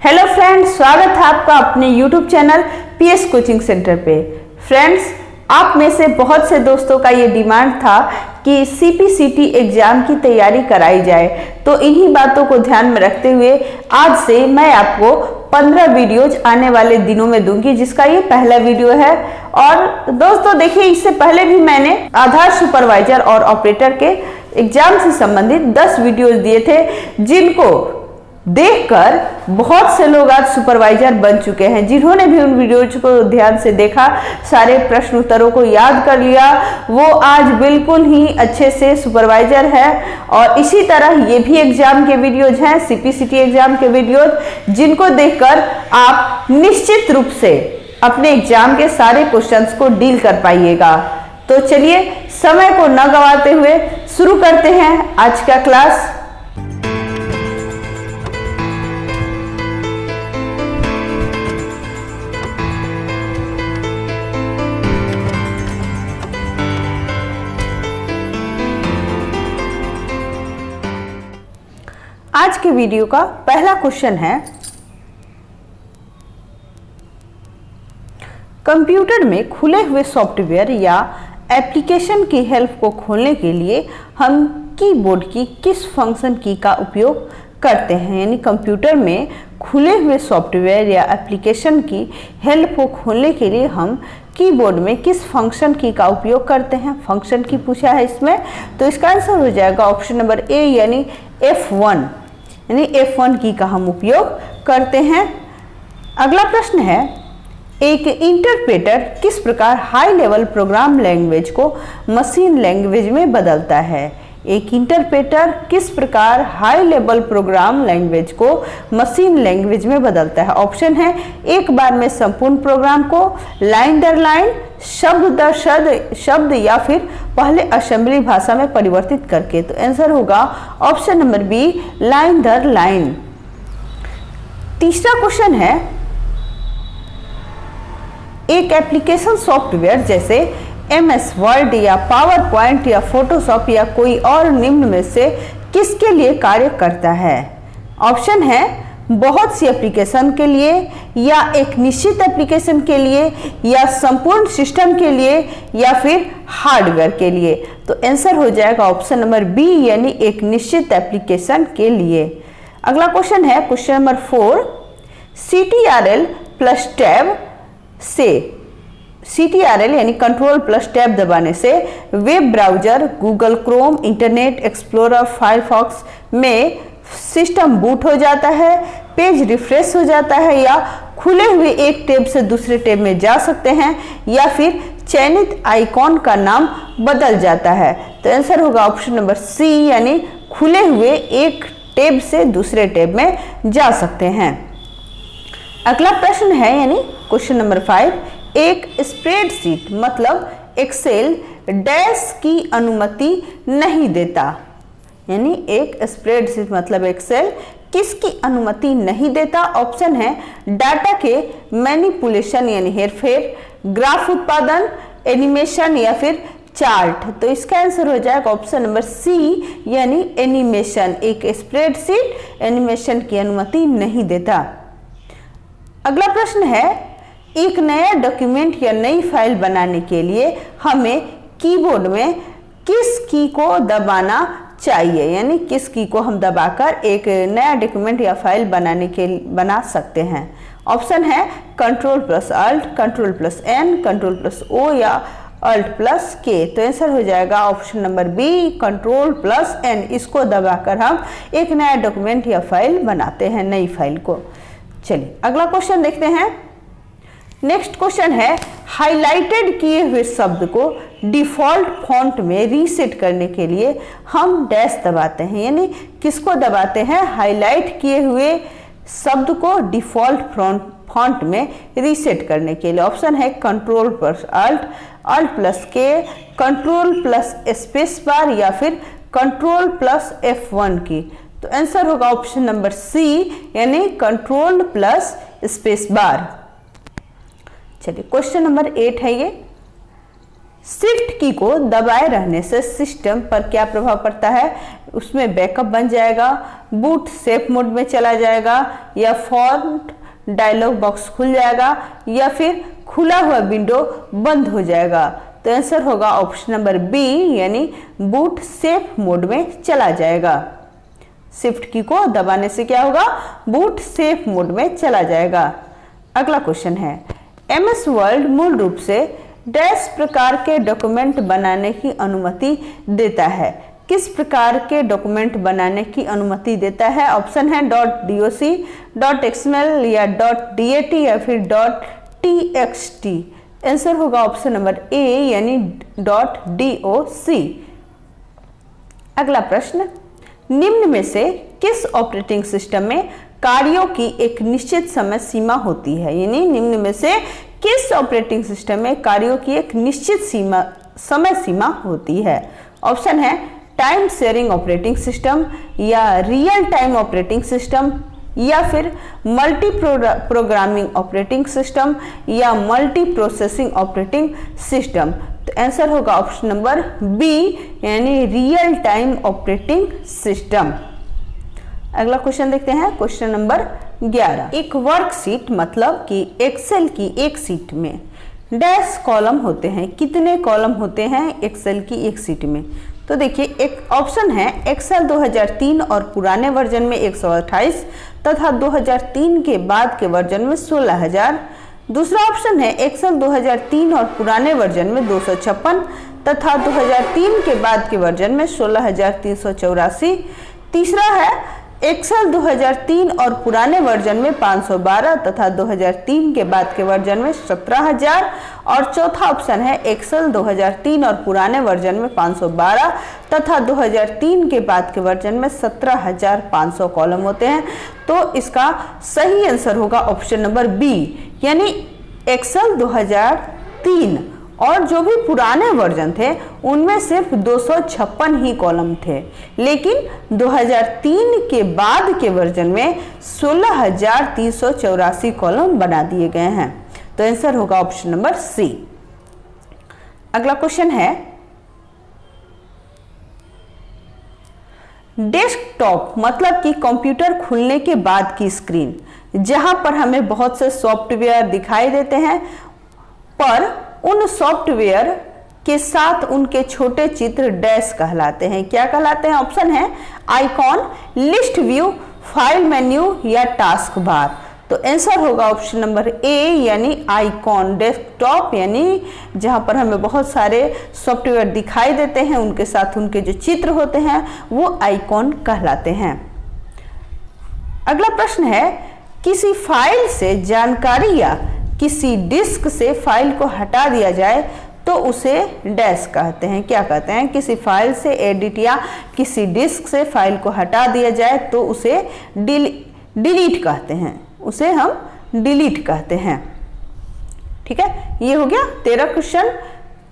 Hello friends, स्वागत है आपका अपने YouTube channel PS coaching centre पे। फ्रेंड्स, आप में से बहुत से दोस्तों का ये डिमांड था कि सीपीसीटी एग्जाम की तैयारी कराई जाए, तो इन्हीं बातों को ध्यान में रखते हुए आज से मैं आपको 15 वीडियोज आने वाले दिनों में दूंगी, जिसका ये पहला वीडियो है। और दोस्तों देखिए, इससे पहले भी मैंने आधार सुपरवाइजर और ऑपरेटर के एग्जाम से संबंधित 10 वीडियोज दिए थे, जिनको देखकर बहुत से लोग आज सुपरवाइजर बन चुके हैं। जिन्होंने भी उन वीडियोज को ध्यान से देखा, सारे प्रश्न उत्तरों को याद कर लिया, वो आज बिल्कुल ही अच्छे से सुपरवाइजर है। और इसी तरह ये भी एग्जाम के वीडियोज हैं, सीपीसीटी एग्जाम के वीडियोज, जिनको देखकर आप निश्चित रूप से अपने एग्जाम के सारे क्वेश्चंस को डील कर पाइएगा। तो चलिए समय को न गंवाते हुए शुरू करते हैं आज का क्लास। आज के वीडियो का पहला क्वेश्चन है, कंप्यूटर में खुले हुए सॉफ्टवेयर या एप्लीकेशन की हेल्प को खोलने के लिए हम कीबोर्ड की किस फंक्शन की का उपयोग करते हैं। यानी कंप्यूटर में खुले हुए सॉफ्टवेयर या एप्लीकेशन की हेल्प को खोलने के लिए हम कीबोर्ड में किस फंक्शन की का उपयोग करते हैं। फंक्शन की पूछा है इसमें, तो इसका आंसर हो जाएगा ऑप्शन नंबर ए यानी F1, यानी F1 की का हम उपयोग करते हैं। अगला प्रश्न है, एक इंटरप्रेटर किस प्रकार हाई लेवल प्रोग्राम लैंग्वेज को मशीन लैंग्वेज में बदलता है। एक इंटरप्रेटर किस प्रकार हाई लेवल प्रोग्राम लैंग्वेज को मशीन लैंग्वेज में बदलता है। ऑप्शन है, एक बार में संपूर्ण प्रोग्राम को लाइन दर लाइन, शब्द दर शब्द या फिर पहले असेंबली भाषा में परिवर्तित करके। तो आंसर होगा ऑप्शन नंबर बी, लाइन दर लाइन। तीसरा क्वेश्चन है, एक एप्लीकेशन सॉफ्टवेयर जैसे MS वर्ड या पावर पॉइंट या फोटोशॉप या कोई और निम्न में से किसके लिए कार्य करता है। ऑप्शन है, बहुत सी एप्लीकेशन के लिए, या एक निश्चित एप्लीकेशन के लिए, या संपूर्ण सिस्टम के लिए, या फिर हार्डवेयर के लिए। तो आंसर हो जाएगा ऑप्शन नंबर बी यानी एक निश्चित एप्लीकेशन के लिए। अगला क्वेश्चन है question number 4, CTRL plus tab से, CTRL यानी कंट्रोल प्लस टैब दबाने से web browser, Google Chrome, internet explorer, Firefox में सिस्टम बूट हो जाता है, पेज रिफ्रेश हो जाता है, या खुले हुए एक टैब से दूसरे टैब में जा सकते हैं, या फिर चयनित आइकॉन का नाम बदल जाता है। तो आंसर होगा ऑप्शन नंबर सी यानी खुले हुए एक टैब से दूसरे टैब में जा सकते हैं। अगला प्रश्न है यानी क्वेश्चन नंबर 5, एक स्प्रेडशीट मतलब एक्सेल डैश की अनुमति नहीं देता। यानी एक स्प्रेडशीट मतलब एक्सेल किसकी अनुमति नहीं देता। ऑप्शन है, डाटा के मैनिपुलेशन यानी हेरफेर, ग्राफ उत्पादन, एनिमेशन, या फिर चार्ट। तो इसका आंसर हो जाएगा ऑप्शन नंबर सी यानी एनिमेशन। एक स्प्रेडशीट एनिमेशन की अनुमति नहीं देता। अगला प्रश्न है, एक नया डॉक्यूमेंट या नई फाइल बनाने के लिए हमें कीबोर्ड में किस की को दबाना चाहिए। यानी किस की को हम दबाकर एक नया डॉक्यूमेंट या फाइल बना सकते हैं। ऑप्शन है, control plus alt, control plus N, control plus O, या अल्ट प्लस के। तो आंसर हो जाएगा option number B, control plus N. इसको दबाकर हम एक नया डॉक्यूमेंट या फाइल बनाते हैं, नई फाइल को। चलिए अगला क्वेश्चन देखते हैं। नेक्स्ट क्वेश्चन है, हाइलाइटेड किए हुए शब्द को डिफॉल्ट फॉन्ट में रीसेट करने के लिए हम डैश दबाते हैं। यानी किसको दबाते हैं, हाईलाइट किए हुए शब्द को डिफॉल्ट फॉन्ट में रीसेट करने के लिए। ऑप्शन है, control plus alt, alt plus K, control plus space bar, या फिर कंट्रोल प्लस F1 की। तो आंसर होगा ऑप्शन नंबर सी यानी कंट्रोल प्लस स्पेस बार। चलिए क्वेश्चन नंबर 8 है ये, शिफ्ट की को दबाए रहने से सिस्टम पर क्या प्रभाव पड़ता है? उसमें बैकअप बन जाएगा, बूट सेफ मोड में चला जाएगा, या फॉन्ट डायलॉग बॉक्स खुल जाएगा, या फिर खुला हुआ विंडो बंद हो जाएगा। तो आंसर होगा ऑप्शन नंबर बी, यानी बूट सेफ मोड में चला जाएगा। शिफ्ट की को दबाने से क्या होगा? बूट सेफ मोड में चला जाएगा। अगला क्वेश्चन है, एमएस वर्ड मूल रूप से डैश प्रकार के डॉक्यूमेंट बनाने की अनुमति देता है। किस प्रकार के डॉक्यूमेंट बनाने की अनुमति देता है? ऑप्शन है .doc, .xml या .dat या फिर .txt। आंसर होगा ऑप्शन नंबर ए, यानी .doc। अगला प्रश्न, निम्न में से किस ऑपरेटिंग सिस्टम में कार्यों की एक निश्चित समय सीमा होती है? यानी निम्न में से किस ऑपरेटिंग सिस्टम में कार्यों की एक निश्चित समय सीमा होती है? ऑप्शन है टाइम शेयरिंग ऑपरेटिंग सिस्टम, या रियल टाइम ऑपरेटिंग सिस्टम, या फिर मल्टी प्रोग्रामिंग ऑपरेटिंग सिस्टम, या मल्टी प्रोसेसिंग ऑपरेटिंग सिस्टम। तो आंसर होगा ऑप्शन नंबर बी, यानी रियल टाइम ऑपरेटिंग सिस्टम। अगला क्वेश्चन देखते हैं, क्वेश्चन नंबर 11। एक वर्कशीट मतलब कि एक्सेल की एक सीट में डैश कॉलम होते हैं। कितने कॉलम होते हैं एक्सेल की एक सीट में? तो देखिए, एक ऑप्शन है एक्सेल 2003 और पुराने वर्जन में 128 तथा 2003 के बाद के वर्जन में 16000। दूसरा ऑप्शन है एक्सेल 2003 और पुराने वर्जन में 256 तथा 2003 के बाद के वर्जन में 16384। तीसरा है एक्सेल 2003 और पुराने वर्जन में 512 तथा 2003 के बाद के वर्जन में 17000। और चौथा ऑप्शन है एक्सेल 2003 और पुराने वर्जन में 512 तथा 2003 के बाद के वर्जन में 17500 कॉलम होते हैं। तो इसका सही आंसर होगा ऑप्शन नंबर बी, यानी एक्सेल 2003 और जो भी पुराने वर्जन थे उनमें सिर्फ 256 ही कॉलम थे, लेकिन 2003 के बाद के वर्जन में 16384 कॉलम बना दिए गए हैं। तो आंसर होगा ऑप्शन नंबर सी। अगला क्वेश्चन है, डेस्कटॉप मतलब कि कंप्यूटर खुलने के बाद की स्क्रीन, जहां पर हमें बहुत से सॉफ्टवेयर दिखाई देते हैं, पर उन सॉफ्टवेयर के साथ उनके छोटे चित्र डैश कहलाते हैं। क्या कहलाते हैं? ऑप्शन है icon, list view, file menu या टास्क बार। तो आंसर होगा ऑप्शन नंबर ए, यानी आइकॉन। डेस्कटॉप यानी जहां पर हमें बहुत सारे सॉफ्टवेयर दिखाई देते हैं, उनके साथ उनके जो चित्र होते हैं वो आइकॉन कहलाते हैं। अगला प्रश्न है, किसी फाइल से जानकारी या किसी डिस्क से फाइल को हटा दिया जाए तो उसे डैश कहते हैं। क्या कहते हैं? किसी फाइल से एडिट या किसी डिस्क से फाइल को हटा दिया जाए तो उसे डिलीट कहते हैं, उसे हम डिलीट कहते हैं। ठीक है, ये हो गया 13 क्वेश्चन।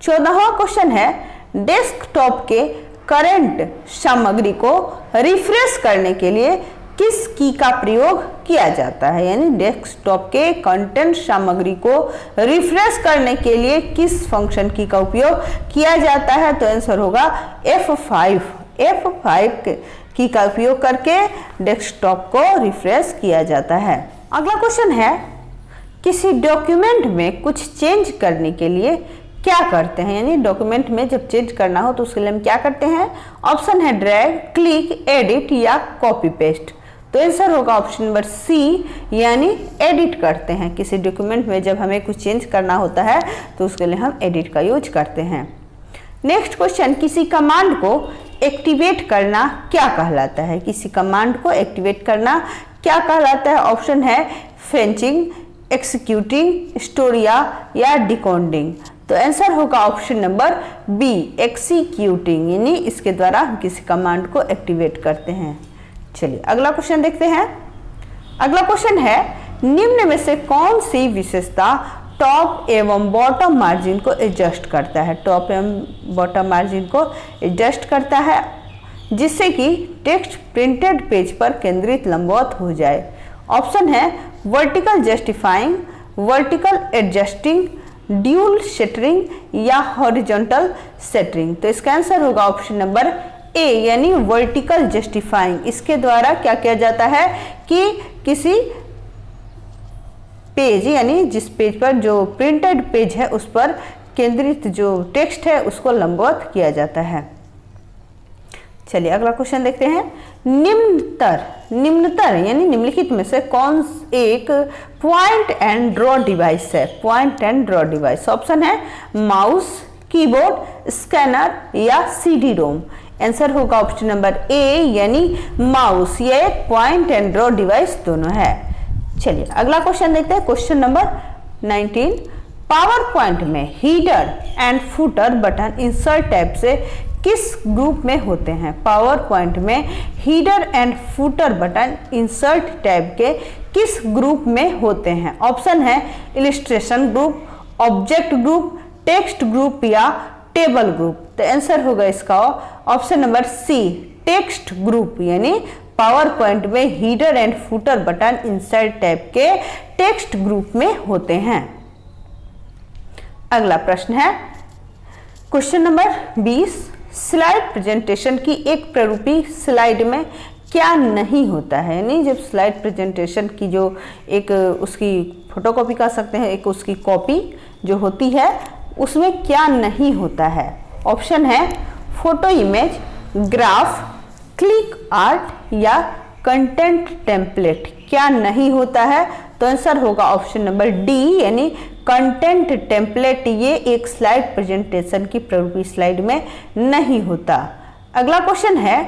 14वां क्वेश्चन है, डेस्कटॉप के करंट सामग्री को रिफ्रेश करने के लिए किस की का प्रयोग किया जाता है? यानी डेस्कटॉप के कंटेंट सामग्री को रिफ्रेश करने के लिए किस फंक्शन की का उपयोग किया जाता है? तो आंसर होगा F5। F5 की का उपयोग करके डेस्कटॉप को रिफ्रेश किया जाता है। अगला क्वेश्चन है, किसी डॉक्यूमेंट में कुछ चेंज करने के लिए क्या करते हैं? यानी डॉक्यूमेंट में जब चेंज करना हो तो उसके लिए हम क्या करते हैं? ऑप्शन है ड्रैग, क्लिक, एडिट या कॉपी पेस्ट। तो आंसर होगा ऑप्शन नंबर सी, यानी एडिट करते हैं। किसी डॉक्यूमेंट में जब हमें कुछ चेंज करना होता है तो उसके लिए हम एडिट का यूज करते हैं। नेक्स्ट क्वेश्चन, किसी कमांड को एक्टिवेट करना क्या कहलाता है? किसी कमांड को एक्टिवेट करना क्या कहलाता है? ऑप्शन है फेचिंग, एक्सिक्यूटिंग, स्टोरिया या डिकोडिंग। तो आंसर होगा ऑप्शन नंबर बी, एक्सिक्यूटिंग, यानी इसके द्वारा हम किसी कमांड को एक्टिवेट करते हैं। चलिए अगला क्वेश्चन देखते हैं। अगला क्वेश्चन है, निम्न में से कौन सी विशेषता टॉप एवं बॉटम मार्जिन को एडजस्ट करता है? टॉप एवं बॉटम मार्जिन को एडजस्ट करता है जिससे कि टेक्स्ट प्रिंटेड पेज पर केंद्रित लंबवत हो जाए। ऑप्शन है vertical justifying, vertical adjusting, dual shuttering या हॉरिजॉन्टल शटरिंग। तो इसका आंसर होगा ऑप्शन नंबर ए यानी वर्टिकल जस्टिफाइंग। इसके द्वारा क्या किया जाता है कि किसी पेज यानी जिस पेज पर जो प्रिंटेड पेज है उस पर केंद्रित जो टेक्स्ट है उसको लंबवत किया जाता है। चलिए अगला क्वेश्चन देखते हैं। निम्नतर यानी निम्नलिखित में से कौन एक पॉइंट एंड ड्रॉ डिवाइस है? Point and draw device option है माउस, कीबोर्ड, स्कैनर या सीडी रोम। आंसर होगा ऑप्शन नंबर ए यानी माउस। ये एक पॉइंट एंड ड्रॉ डिवाइस दोनों है। चलिए अगला क्वेश्चन देखते हैं। क्वेश्चन नंबर 19, पावर पॉइंट में header and footer button insert tab से किस ग्रुप में होते हैं? पावर पॉइंट में header and footer button insert tab के किस ग्रुप में होते हैं? ऑप्शन है illustration group, object group, text group या टेबल ग्रुप। तो आंसर होगा इसका option number C text group यानी पावर पॉइंट में header and footer button insert tab के टेक्स्ट ग्रुप में होते हैं। अगला प्रश्न है क्वेश्चन नंबर 20, स्लाइड प्रेजेंटेशन की एक प्ररूपी स्लाइड में क्या नहीं होता है? यानी जब स्लाइड प्रेजेंटेशन की जो एक उसकी फोटोकॉपी कर सकते हैं, एक उसकी कॉपी जो होती है उसमें क्या नहीं होता है? ऑप्शन है photo image, graph, click art या कंटेंट टेम्पलेट। क्या नहीं होता है? तो आंसर होगा ऑप्शन नंबर डी यानी कंटेंट टेम्पलेट। ये एक स्लाइड प्रेजेंटेशन की प्ररूपी स्लाइड में नहीं होता। अगला क्वेश्चन है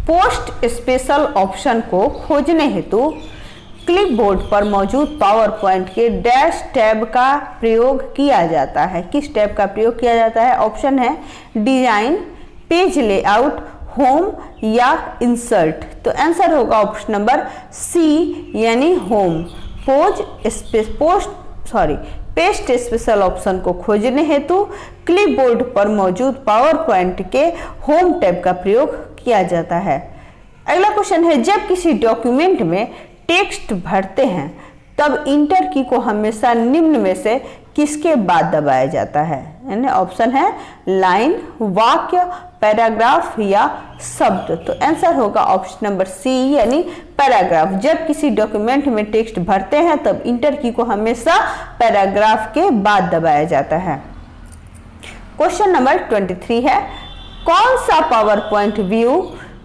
पोस्ट स्पेशल ऑप्शन को खोजने हेतु क्लिपबोर्ड पर मौजूद पावर पॉइंट के डैश टैब का प्रयोग किया जाता है। किस टैब का प्रयोग किया जाता है? ऑप्शन है डिजाइन, पेज लेआउट, होम या इंसर्ट। तो आंसर होगा ऑप्शन नंबर सी यानी होम। पेस्ट स्पेशल ऑप्शन को खोजने हेतु क्लिपबोर्ड पर मौजूद पावर पॉइंट के होम टैब का प्रयोग किया जाता है। अगला क्वेश्चन है जब किसी डॉक्यूमेंट में टेक्स्ट भरते हैं तब इंटर की को हमेशा निम्न में से किसके बाद दबाया जाता है? यानी ऑप्शन है लाइन, वाक्य, पैराग्राफ या शब्द। तो आंसर होगा ऑप्शन नंबर सी यानी पैराग्राफ। जब किसी डॉक्यूमेंट में टेक्स्ट भरते हैं तब इंटर की को हमेशा पैराग्राफ के बाद दबाया जाता है। क्वेश्चन नंबर 23 है कौन सा पावर पॉइंट व्यू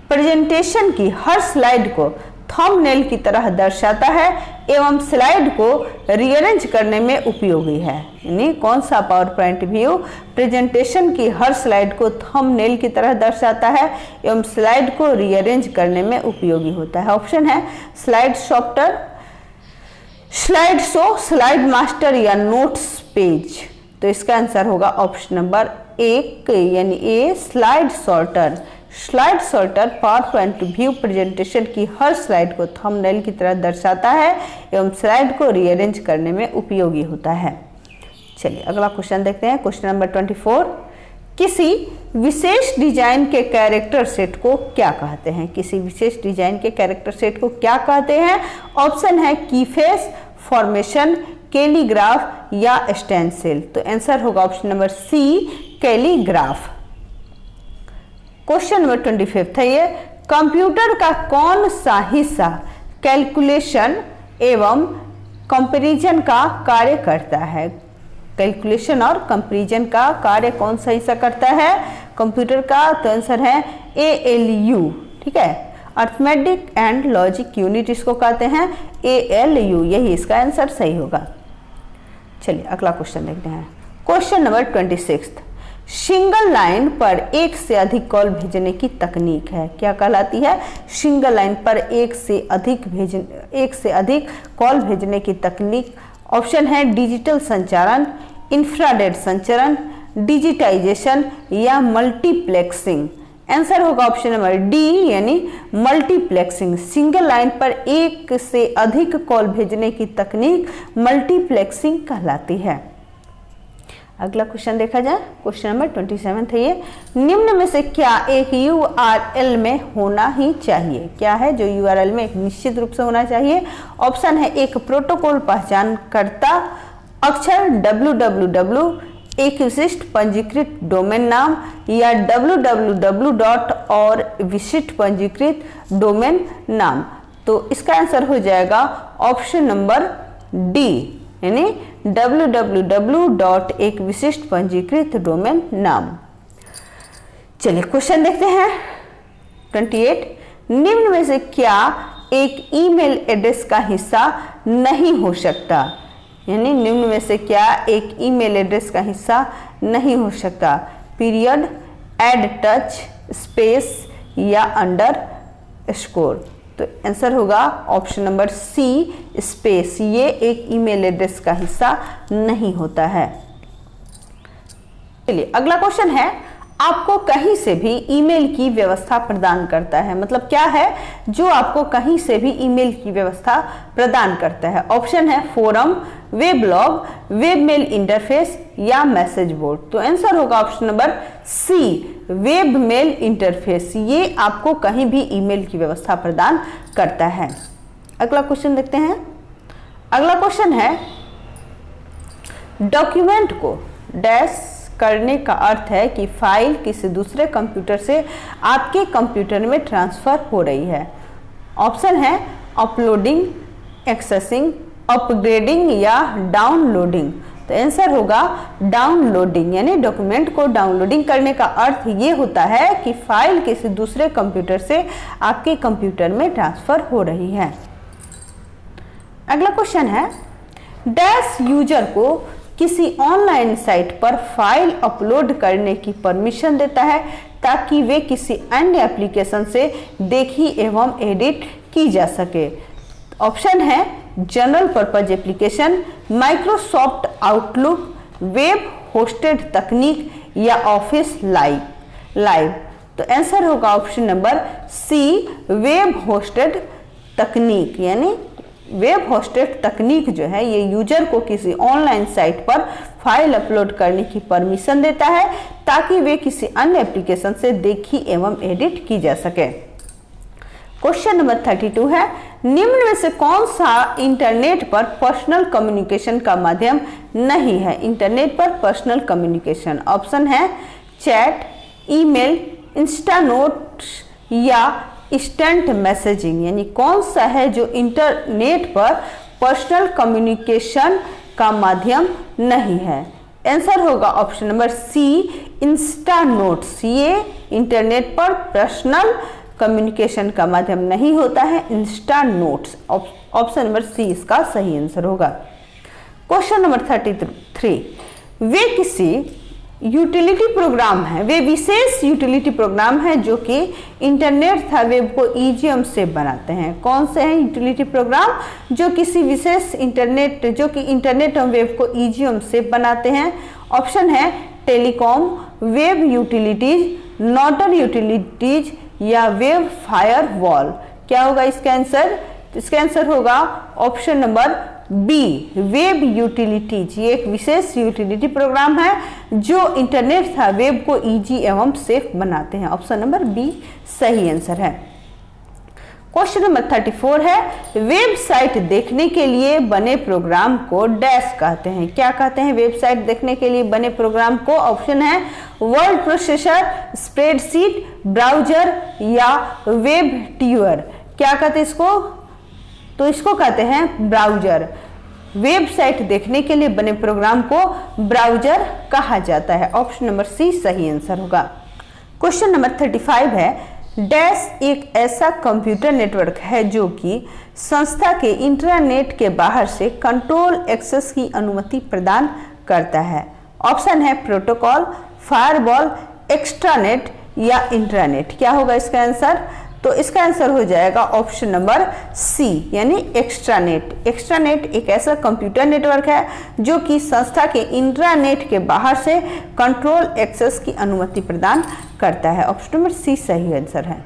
प्रेजेंटेशन की हर स्लाइड को थंबनेल की तरह दर्शाता है एवं स्लाइड को रीअरेंज करने में उपयोगी है? यानी कौन सा पावर पॉइंट व्यू प्रेजेंटेशन की हर स्लाइड को थंबनेल की तरह दर्शाता है एवं स्लाइड को रीअरेंज करने में उपयोगी होता है? ऑप्शन है slide sorter, slide show, slide master या नोट्स पेज। तो इसका आंसर होगा ऑप्शन नंबर 1 यानी a slide sorter. Slide sorter PowerPoint view presentation की हर स्लाइड को थंबनेल की तरह दर्शाता है एवं स्लाइड को रीअरेंज करने में उपयोगी होता है। चलिए अगला क्वेश्चन देखते हैं। क्वेश्चन नंबर 24, किसी विशेष डिजाइन के कैरेक्टर सेट को क्या कहते हैं? किसी विशेष डिजाइन के कैरेक्टर सेट को क्या कहते हैं? ऑप्शन है कीफेस, फॉर्मेशन, कैलीग्राफ या स्टेंसिल। तो आंसर होगा option number C calligraph. Question number 25 है ये कंप्यूटर का कौन सा हिस्सा कैलकुलेशन एवं कंपैरिजन का कार्य करता है? कैलकुलेशन और कंपैरिजन का कार्य कौन सा हिस्सा करता है कंप्यूटर का? तो आंसर है ALU। ठीक है, अर्थमेटिक एंड लॉजिक यूनिट इसको कहते हैं ALU। यही इसका आंसर सही होगा। चलिए अगला क्वेश्चन देखते हैं। क्वेश्चन नंबर 26, सिंगल लाइन पर एक से अधिक कॉल भेजने की तकनीक है, क्या कहलाती है? सिंगल लाइन पर एक से अधिक कॉल भेजने की तकनीक। ऑप्शन है डिजिटल संचारण, इंफ्रारेड संचारण, डिजिटाइजेशन या मल्टीप्लेक्सिंग। आंसर होगा ऑप्शन नंबर डी यानी मल्टीप्लेक्सिंग। सिंगल लाइन पर एक से अधिक कॉल भेजने की तकनीक मल्टीप्लेक्सिंग कहलाती है। अगला क्वेश्चन देखा जाए, क्वेश्चन नंबर 27 है ये। निम्न में से क्या एक URL में होना ही चाहिए? क्या है जो URL में एक निश्चित रूप से होना चाहिए? ऑप्शन है एक प्रोटोकॉल पहचानकर्ता अक्षर www, एक विशिष्ट पंजीकृत डोमेन नाम, या www. और विशिष्ट पंजीकृत डोमेन नाम। तो इसका आंसर हो जाएगा ऑप्शन नंबर डी, यानी www. एक विशिष्ट पंजीकृत डोमेन नाम। चलिए क्वेश्चन देखते हैं 28। निम्न में से क्या एक ईमेल एड्रेस का हिस्सा नहीं हो सकता? यानी निम्न में से क्या एक ईमेल एड्रेस का हिस्सा नहीं हो सकता? पीरियड, एड टच, स्पेस या अंडर स्कोर। तो आंसर होगा ऑप्शन नंबर सी, स्पेस। ये एक ईमेल एड्रेस का हिस्सा नहीं होता है। चलिए अगला क्वेश्चन है, आपको कहीं से भी ईमेल की व्यवस्था प्रदान करता है। मतलब क्या है जो आपको कहीं से भी ईमेल की व्यवस्था प्रदान करता है? ऑप्शन है forum, weblog, web mail interface या मैसेज बोर्ड। तो आंसर होगा option number C, web mail interface. ये आपको कहीं भी ईमेल की व्यवस्था प्रदान करता है। अगला क्वेश्चन देखते हैं। अगला क्वेश्चन है, डॉक्यूमेंट को डैश करने का अर्थ है कि फाइल किसी दूसरे कंप्यूटर से आपके कंप्यूटर में ट्रांसफर हो रही है। ऑप्शन है अपलोडिंग, एक्सेसिंग, अपग्रेडिंग या डाउनलोडिंग। तो आंसर होगा डाउनलोडिंग, यानी डॉक्यूमेंट को डाउनलोडिंग करने का अर्थ ये होता है कि फाइल किसी दूसरे कंप्यूटर से आपके कंप्यूटर में ट्रांसफर हो रही है। अगला क्वेश्चन है, डैश यूजर को किसी ऑनलाइन साइट पर फाइल अपलोड करने की परमिशन देता है ताकि वे किसी अन्य एप्लीकेशन से देखी एवं एडिट की जा सके। ऑप्शन है general purpose application, Microsoft Outlook, web hosted तकनीक या ऑफिस लाइव। तो आंसर होगा option number C, web hosted तकनीक। यानी वेब होस्टेड तकनीक जो है ये यूजर को किसी ऑनलाइन साइट पर फाइल अपलोड करने की परमिशन देता है ताकि वे किसी अन्य एप्लीकेशन से देखी एवं एडिट की जा सके। क्वेश्चन नंबर 32 है, निम्न में से कौन सा इंटरनेट पर पर्सनल कम्युनिकेशन का माध्यम नहीं है? इंटरनेट पर पर्सनल कम्युनिकेशन। ऑप्शन है चैट, ईमेल, इंस्टा नोट्स या इंस्टेंट मैसेजिंग। यानी कौन सा है जो इंटरनेट पर पर्सनल कम्युनिकेशन का माध्यम नहीं है? आंसर होगा option number C, insta notes. ये इंटरनेट पर पर्सनल कम्युनिकेशन का माध्यम नहीं होता है, insta notes. Option number C इसका सही आंसर होगा। क्वेश्चन नंबर 33, वे किसी यूटिलिटी प्रोग्राम है, वे विशेष यूटिलिटी प्रोग्राम है जो कि इंटरनेट तथा वेब को ईजीएम से बनाते हैं। कौन से हैं यूटिलिटी प्रोग्राम जो किसी विशेष इंटरनेट और वेब को ईजीएम से बनाते हैं? ऑप्शन है telecom, web utilities, nodal utilities या वेब फायरवॉल। क्या होगा इसका आंसर? इसका आंसर होगा option number B, web utilities. ये एक विशेष यूटिलिटी प्रोग्राम है जो इंटरनेट तथा वेब को इजी एवं सेफ बनाते हैं। ऑप्शन नंबर बी सही आंसर है। क्वेश्चन नंबर 34 है, वेबसाइट देखने के लिए बने प्रोग्राम को डैश कहते हैं। क्या कहते हैं वेबसाइट देखने के लिए बने प्रोग्राम को? ऑप्शन है वर्ड प्रोसेसर, स्प्रेडशीट, ब्राउजर या वेब ट्यूअर। क्या कहते हैं इसको? तो इसको कहते हैं ब्राउजर। वेबसाइट देखने के लिए बने प्रोग्राम को ब्राउजर कहा जाता है। ऑप्शन नंबर सी सही आंसर होगा। क्वेश्चन नंबर 35 है, डैश एक ऐसा कंप्यूटर नेटवर्क है जो कि संस्था के इंटरनेट के बाहर से कंट्रोल एक्सेस की अनुमति प्रदान करता है। ऑप्शन है प्रोटोकॉल, फायरवॉल, एक्स्ट्रानेट या इंट्रानेट। क्या होगा इसका आंसर? तो इसका आंसर हो जाएगा ऑप्शन नंबर सी, यानी एक्स्ट्रानेट। एक्स्ट्रानेट एक ऐसा कंप्यूटर नेटवर्क है जो कि संस्था के इंट्रानेट के बाहर से कंट्रोल एक्सेस की अनुमति प्रदान करता है। ऑप्शन नंबर सी सही आंसर है।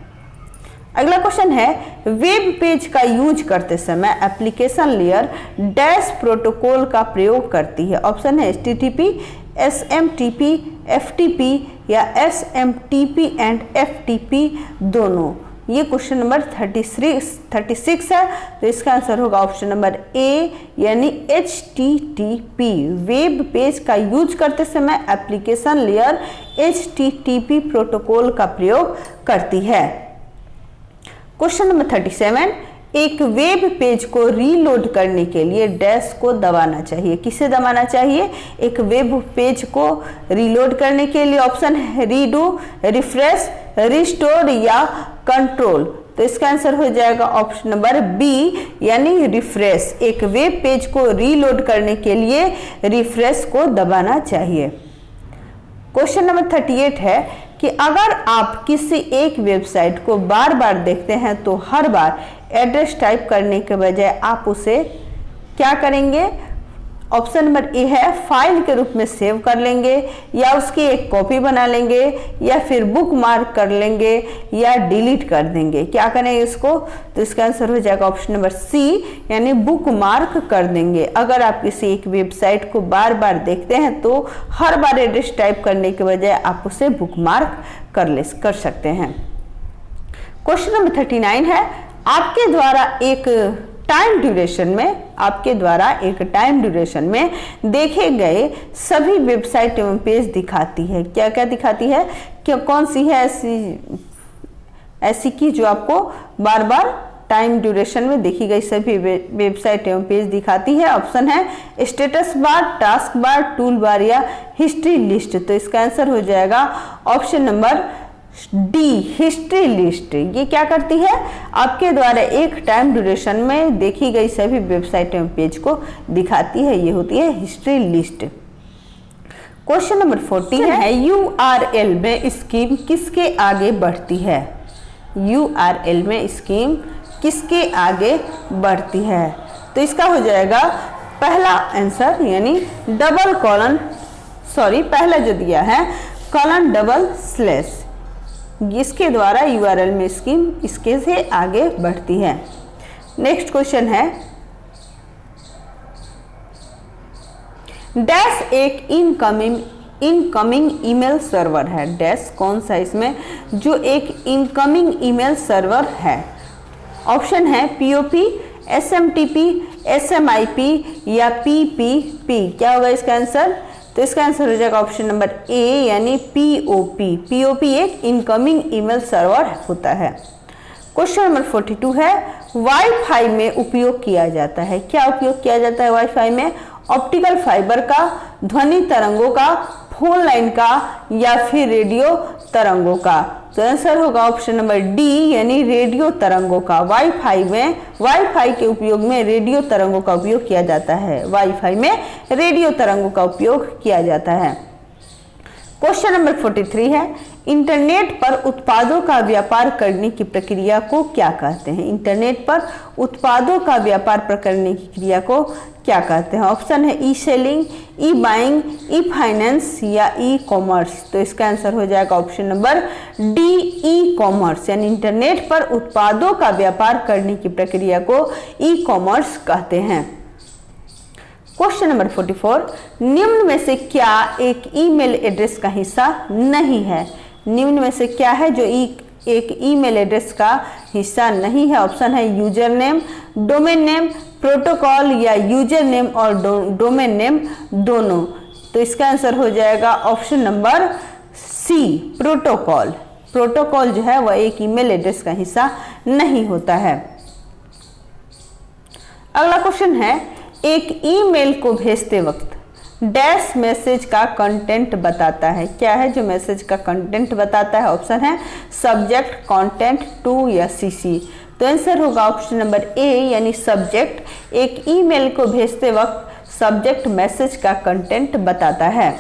अगला क्वेश्चन है, वेब पेज का यूज करते समय एप्लीकेशन लेयर डैश प्रोटोकॉल का प्रयोग करती है। ऑप्शन है HTTP, SMTP, FTP या SMTP एंड FTP दोनों? ये क्वेश्चन नंबर 36 है, तो इसका आंसर होगा ऑप्शन नंबर ए यानी HTTP। वेब पेज का यूज करते समय एप्लीकेशन लेयर HTTP प्रोटोकॉल का प्रयोग करती है। क्वेश्चन नंबर 37, एक वेब पेज को रीलोड करने के लिए डैश को दबाना चाहिए। किसे दबाना चाहिए? एक वेब पेज को रीलोड करने के लिए ऑप्शन है रीडू, रिफ्रेश, रिस्टोर या कंट्रोल। तो इसका आंसर हो जाएगा ऑप्शन नंबर बी यानी रिफ्रेश। एक वेब पेज को रीलोड करने के लिए रिफ्रेश को दबाना चाहिए। क्वेश्चन नंबर 38 है कि अगर आप किसी एक वेबसाइट को बार बार देखते हैं तो हर बार एड्रेस टाइप करने के बजाय आप उसे क्या करेंगे? ऑप्शन नंबर ए है फाइल के रूप में सेव कर लेंगे, या उसकी एक कॉपी बना लेंगे, या फिर बुक मार्क कर लेंगे, या डिलीट कर देंगे। क्या करेंगे इसको? तो इसका आंसर हो जाएगा ऑप्शन नंबर सी यानी बुक मार्क कर देंगे। अगर आप किसी एक वेबसाइट को बार बार देखते हैं तो हर बार एड्रेस टाइप करने के बजाय आप उसे बुक मार्क कर सकते हैं। क्वेश्चन नंबर 39 है आपके द्वारा एक टाइम ड्यूरेशन में देखे गए सभी वेबसाइट एवं पेज दिखाती है। क्या क्या दिखाती है? क्या कौन सी है ऐसी की जो आपको बार बार टाइम ड्यूरेशन में देखी गई सभी वेबसाइट एवं पेज दिखाती है? ऑप्शन है status bar, task bar, tool bar या हिस्ट्री लिस्ट। तो इसका आंसर हो जाएगा option number D history list. ये क्या करती है? आपके द्वारा एक टाइम ड्यूरेशन में देखी गई सभी वेबसाइट एवं पेज को दिखाती है। ये होती है हिस्ट्री लिस्ट। क्वेश्चन नंबर 40 है URL में स्कीम किसके आगे बढ़ती है? URL में स्कीम किसके आगे बढ़ती है? तो इसका हो जाएगा पहला आंसर यानी पहला जो दिया है कॉलन डबल स्लैश, इसके द्वारा URL में स्कीम इसके से आगे बढ़ती है। नेक्स्ट क्वेश्चन है डैश एक इनकमिंग ईमेल सर्वर है। डैश कौन सा इसमें जो एक इनकमिंग ईमेल सर्वर है? ऑप्शन है POP, SMTP, SMIP या PPP। क्या होगा इसका आंसर? तो इसका आंसर हो जाएगा ऑप्शन नंबर ए यानी POP। POP एक इनकमिंग ईमेल सर्वर होता है। क्वेश्चन नंबर 42 है वाईफाई में उपयोग किया जाता है। क्या उपयोग किया जाता है वाईफाई में? ऑप्टिकल फाइबर का, ध्वनि तरंगों का, फोन लाइन का या फिर रेडियो तरंगों का? तो आंसर होगा ऑप्शन नंबर डी यानी रेडियो तरंगों का। वाईफाई के उपयोग में रेडियो तरंगों का उपयोग किया जाता है। वाईफाई में रेडियो तरंगों का उपयोग किया जाता है। क्वेश्चन नंबर 43 है इंटरनेट पर उत्पादों का व्यापार करने की प्रक्रिया को क्या कहते हैं? इंटरनेट पर उत्पादों का व्यापार करने की क्रिया को क्या कहते हैं? ऑप्शन है ई सेलिंग, ई बाइंग, ई फाइनेंस या ई कॉमर्स। तो इसका आंसर हो जाएगा option number D e commerce यानी इंटरनेट पर उत्पादों का व्यापार करने की प्रक्रिया को ई कॉमर्स कहते हैं। क्वेश्चन नंबर 44 निम्न में से क्या एक ईमेल एड्रेस का हिस्सा नहीं है? निम्न में से क्या है जो एक ईमेल एड्रेस का हिस्सा नहीं है? ऑप्शन है user name, domain name, protocol या यूजर नेम और डोमेन नेम दोनों। तो इसका आंसर हो जाएगा option number C protocol. Protocol जो है वह एक ईमेल एड्रेस का हिस्सा नहीं होता है। अगला क्वेश्चन है एक ईमेल को भेजते वक्त डैश मैसेज का कंटेंट बताता है। क्या है जो मैसेज का कंटेंट बताता है? ऑप्शन है सब्जेक्ट, कंटेंट, टू या सीसी। तो आंसर होगा ऑप्शन नंबर ए यानी सब्जेक्ट। एक ईमेल को भेजते वक्त सब्जेक्ट मैसेज का कंटेंट बताता है।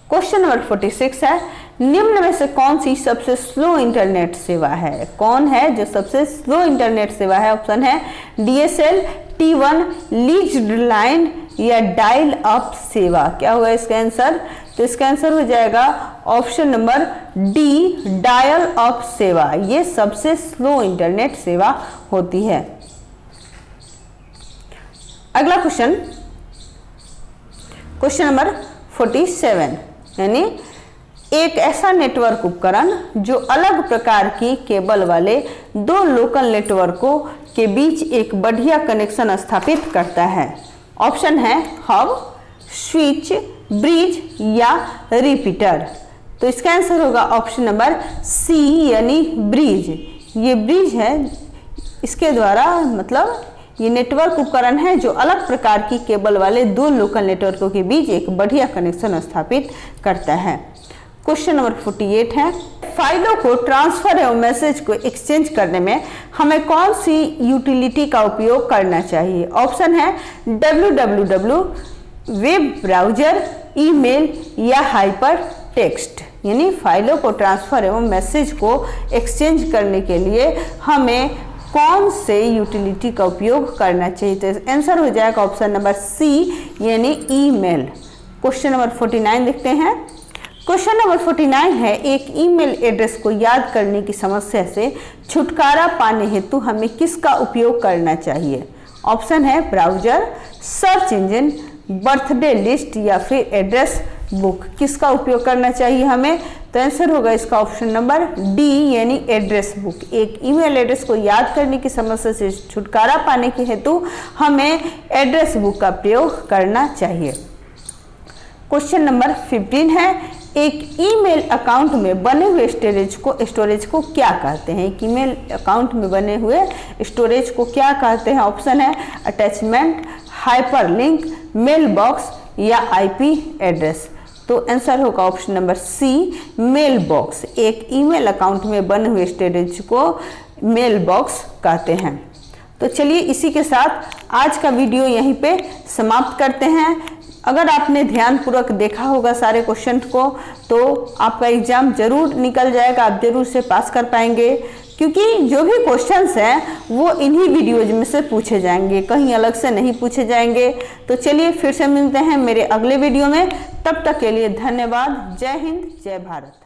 क्वेश्चन नंबर 46 है निम्न में से कौन सी सबसे स्लो इंटरनेट सेवा है? कौन है जो सबसे स्लो इंटरनेट सेवा है? ऑप्शन है DSL, T1, लीज्ड लाइन या डायल अप सेवा। क्या होगा इसका आंसर? तो इसका आंसर हो जाएगा option number D dial up सेवा। ये सबसे स्लो इंटरनेट सेवा होती है। क्वेश्चन नंबर 47 यानी एक ऐसा नेटवर्क उपकरण जो अलग प्रकार की केबल वाले दो लोकल नेटवर्कों के बीच एक बढ़िया कनेक्शन स्थापित करता है। ऑप्शन है हब, स्विच, ब्रिज या रिपीटर। तो इसका आंसर होगा ऑप्शन नंबर सी यानी ब्रिज। ये ब्रिज है, इसके द्वारा मतलब ये नेटवर्क उपकरण है जो अलग प्रकार की केबल वाले दो लोकल नेटवर्कों के बीच एक बढ़िया कनेक्शन स्थापित करता है। क्वेश्चन नंबर 48 है फाइलों को ट्रांसफर एवं मैसेज को एक्सचेंज करने में हमें कौन सी यूटिलिटी का उपयोग करना चाहिए। ऑप्शन है www, वेब ब्राउजर, ईमेल या हाइपर टेक्स्ट। यानी फाइलों को ट्रांसफर एवं मैसेज को एक्सचेंज करने के लिए हमें कौन से यूटिलिटी का उपयोग करना चाहिए। तो आंसर हो जाएगा ऑप्शन नंबर सी यानी ईमेल। क्वेश्चन नंबर 49 देखते हैं। क्वेश्चन नंबर 49 है एक ईमेल एड्रेस को याद करने की समस्या से छुटकारा पाने हेतु हमें किसका उपयोग करना चाहिए। ऑप्शन है browser, search engine, birthday list या फिर एड्रेस बुक। किसका उपयोग करना चाहिए हमें। तो आंसर होगा इसका ऑप्शन नंबर डी यानी एड्रेस बुक। एक ईमेल एड्रेस को याद करने की समस्या से छुटकारा पाने के हेतु हमें एड्रेस बुक का प्रयोग करना चाहिए। क्वेश्चन नंबर 15 है एक ईमेल अकाउंट में बने हुए स्टोरेज को क्या कहते हैं। एक ईमेल अकाउंट में बने हुए स्टोरेज को क्या कहते हैं। ऑप्शन है अटैचमेंट, हाइपरलिंक, मेल बॉक्स या आईपी एड्रेस। तो आंसर होगा option number C mail box. एक ईमेल अकाउंट में बने हुए स्टोरेज को मेल बॉक्स कहते हैं। तो चलिए इसी के साथ आज का वीडियो यहीं पे समाप्त करते हैं। अगर आपने ध्यानपूर्वक देखा होगा सारे क्वेश्चन को तो आपका एग्जाम जरूर निकल जाएगा, आप जरूर से पास कर पाएंगे, क्योंकि जो भी क्वेश्चंस हैं वो इन्हीं वीडियोज में से पूछे जाएंगे, कहीं अलग से नहीं पूछे जाएंगे। तो चलिए फिर से मिलते हैं मेरे अगले वीडियो में, तब तक के लिए धन्यवाद। जय हिंद, जय भारत।